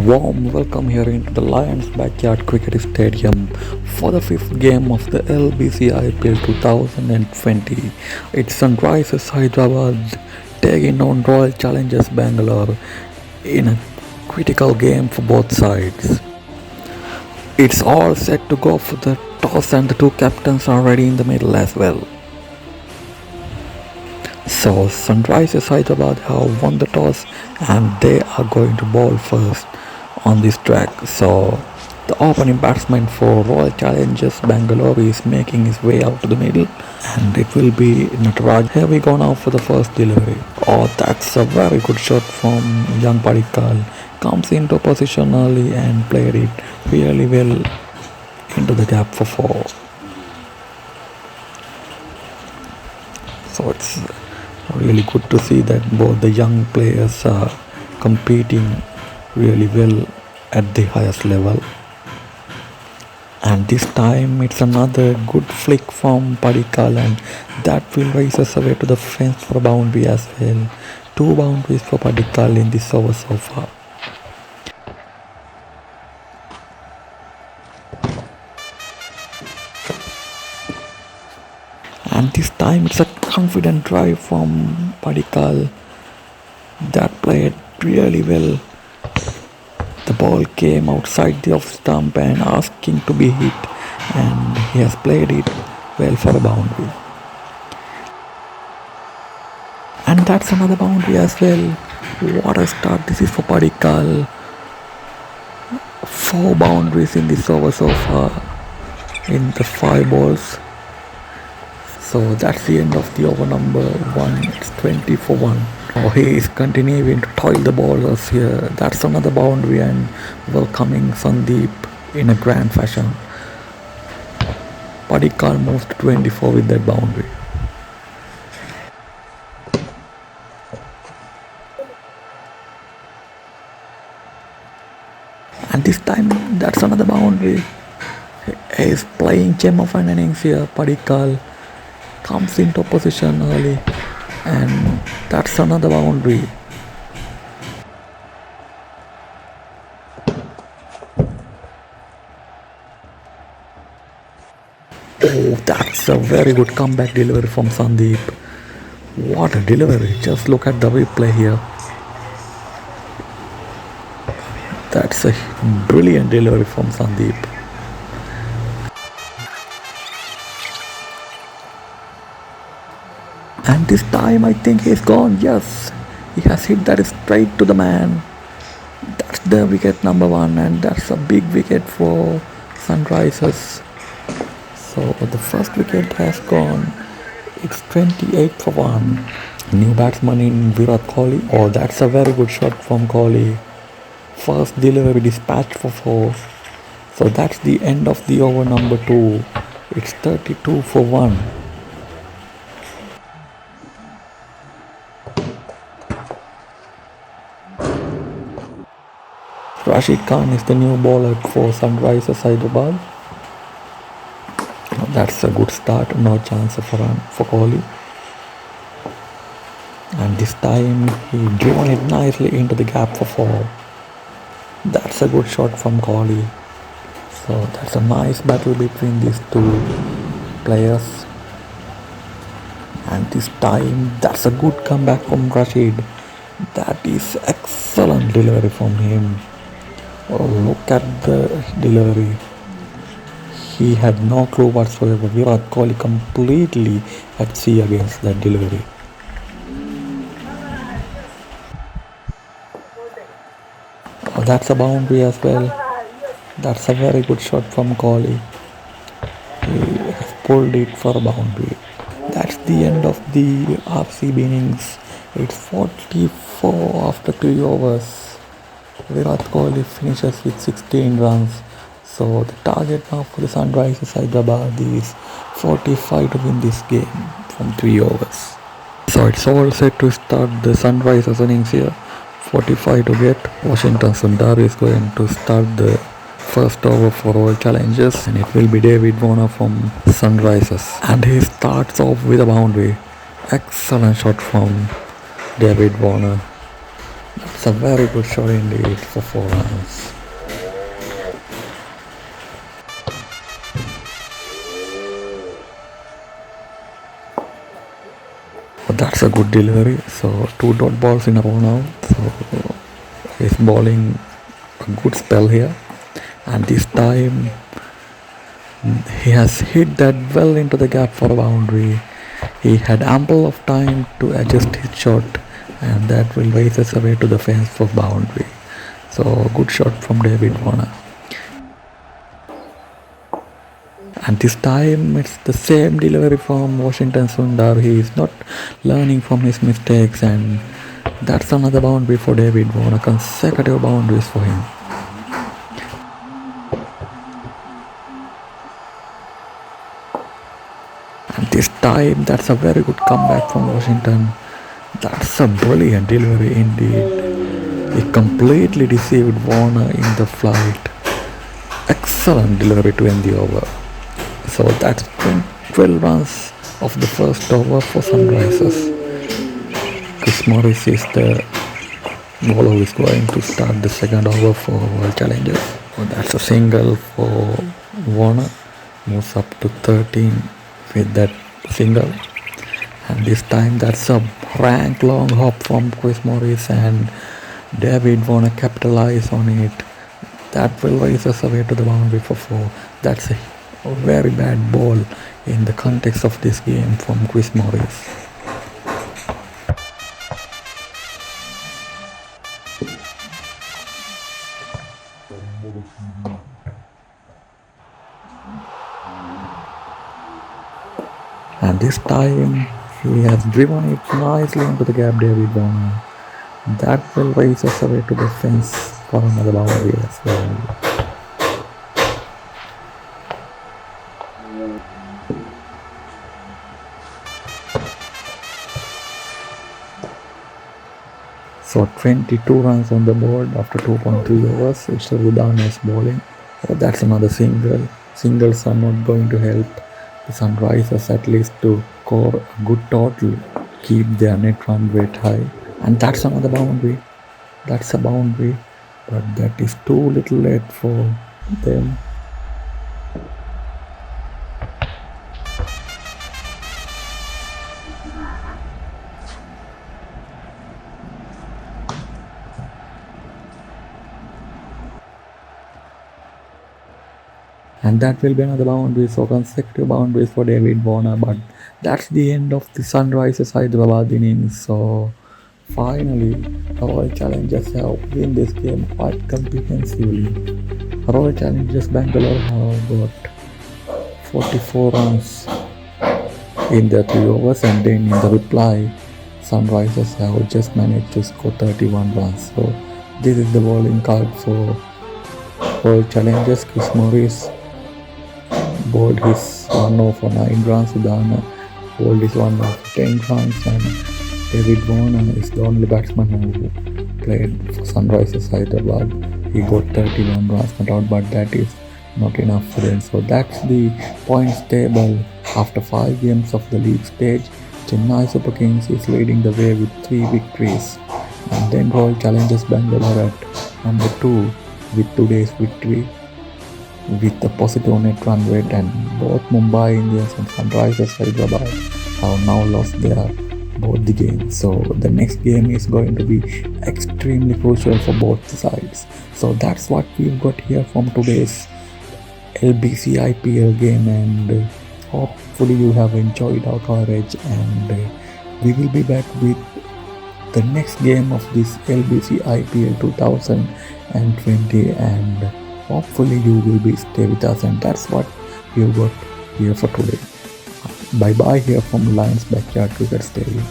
warm welcome here into the Lions Backyard Cricket Stadium for the fifth game of the LBC IPL 2020. It's Sunrisers Hyderabad taking on Royal Challengers Bangalore in a critical game for both sides. It's all set to go for the toss and the two captains are ready in the middle as well. So Sunrisers Hyderabad have won the toss and they are going to bowl first on this track. So the opening batsman for Royal Challengers Bangalore is making his way out to the middle and it will be Nataraj. Here we go now for the first delivery. Oh, that's a very good shot from young Padikkal. Comes into position early and played it really well into the gap for four. So it's really good to see that both the young players are competing really well at the highest level. And this time it's another good flick from Padikkal and that will raise us away to the fence for a boundary as well. 2 boundaries for Padikkal in this over so far. And this time it's a confident drive from Padikkal that played really well. The ball came outside the off stump and asking to be hit and he has played it well for a boundary. And that's another boundary as well. What a start this is for Padikkal. 4 boundaries in this over so far in the 5 balls. So that's the end of the over number 1. It's 20 for 1. Oh, he is continuing to toil the bowlers here. That's another boundary and welcoming Sandeep in a grand fashion. Padikkal moves to 24 with that boundary. And this time that's another boundary. He is playing gem of an innings here. Padikkal comes into position early and that's another boundary. Oh, that's a very good comeback delivery from Sandeep. What a delivery. Just look at the replay here. That's a brilliant delivery from Sandeep. And this time I think he's gone. Yes, he has hit that straight to the man. That's the wicket number 1 and that's a big wicket for Sunrisers. So the first wicket has gone. It's 28 for 1. New batsman in Virat Kohli. Oh, that's a very good shot from Kohli. First delivery dispatched for 4. So that's the end of the over number 2. It's 32 for 1. Rashid Khan is the new bowler for Sunrisers Hyderabad. That's a good start, no chance of a run for Kohli. And this time he driven it nicely into the gap for 4. That's a good shot from Kohli. So that's a nice battle between these two players. And this time that's a good comeback from Rashid. That is excellent delivery from him. Oh, look at the delivery. He had no clue whatsoever. Virat Kohli completely at sea against that delivery. Oh, that's a boundary as well. That's a very good shot from Kohli. He has pulled it for a boundary. That's the end of the Rcb innings. It's 44 after 3 overs. Virat Kohli finishes with 16 runs. So the target now for the Sunrisers Hyderabad is 45 to win this game from 3 overs. So it's all set to start the Sunrisers innings here. 45 to get. Washington Sundar is going to start the first over for Royal Challengers and it will be David Warner from Sunrisers. And he starts off with a boundary. Excellent shot from David Warner. That's a very good shot indeed for 4 runs. That's a good delivery. So 2 dot balls in a row now. So he's bowling a good spell here, and this time he has hit that well into the gap for a boundary. He had ample of time to adjust his shot, and that will raise us away to the fence for boundary. So good shot from David Warner. And this time it's the same delivery from Washington Sundar. He is not learning from his mistakes, and that's another boundary for David Warner. Consecutive boundaries for him. And this time that's a very good comeback from Washington. That's a brilliant delivery indeed. He completely deceived Warner in the flight. Excellent delivery to end the over. So that's 12 runs of the first over for Sunrisers. Chris Morris is the bowler who is going to start the second over for World Challengers. So that's a single for Warner. Moves up to 13 with that single. And this time that's a rank long hop from Chris Morris, and David Warner capitalize on it. That will raise us away to the boundary for 4. That's a very bad ball in the context of this game from Chris Morris. And this time he has driven it nicely into the gap, David Warner. That will raise us away to the fence for another boundary as well. So 22 runs on the board after 2.3 overs. It's Rudana's bowling. So that's another single. Singles are not going to help the Sunrisers at least to score a good total, keep their net run rate high. And that's another boundary. That's a boundary, but that is too little late for them. And that will be another boundary, so consecutive boundaries for David Warner. But that's the end of the Sunrisers Hyderabad innings. So finally, Royal Challengers have won this game quite comprehensively. Royal Challengers Bangalore have got 44 runs in their 3 overs, and then in the reply, Sunrisers have just managed to score 31 runs. So this is the bowling card for Royal Challengers. Chris Morris bowled his 1 for 9 runs. Udana bowled his 1 for 10 runs, and David Warner is the only batsman who played for Sunrisers Hyderabad. He got 31 runs not out, but that is not enough for them. So that's the points table after 5 games of the league stage. Chennai Super Kings is leading the way with 3 victories, and then Royal Challengers Bangalore at number 2 with today's victory with a positive net run rate, and both Mumbai Indians and Sunrisers Hyderabad have now lost their both the games. So the next game is going to be extremely crucial for both sides. So that's what we've got here from today's LBC IPL game, and hopefully you have enjoyed our coverage, and we will be back with the next game of this LBC IPL 2020, and hopefully you will be stay with us. And that's what we've got here for today. Bye bye here from Lions Backyard Cricket Stadium.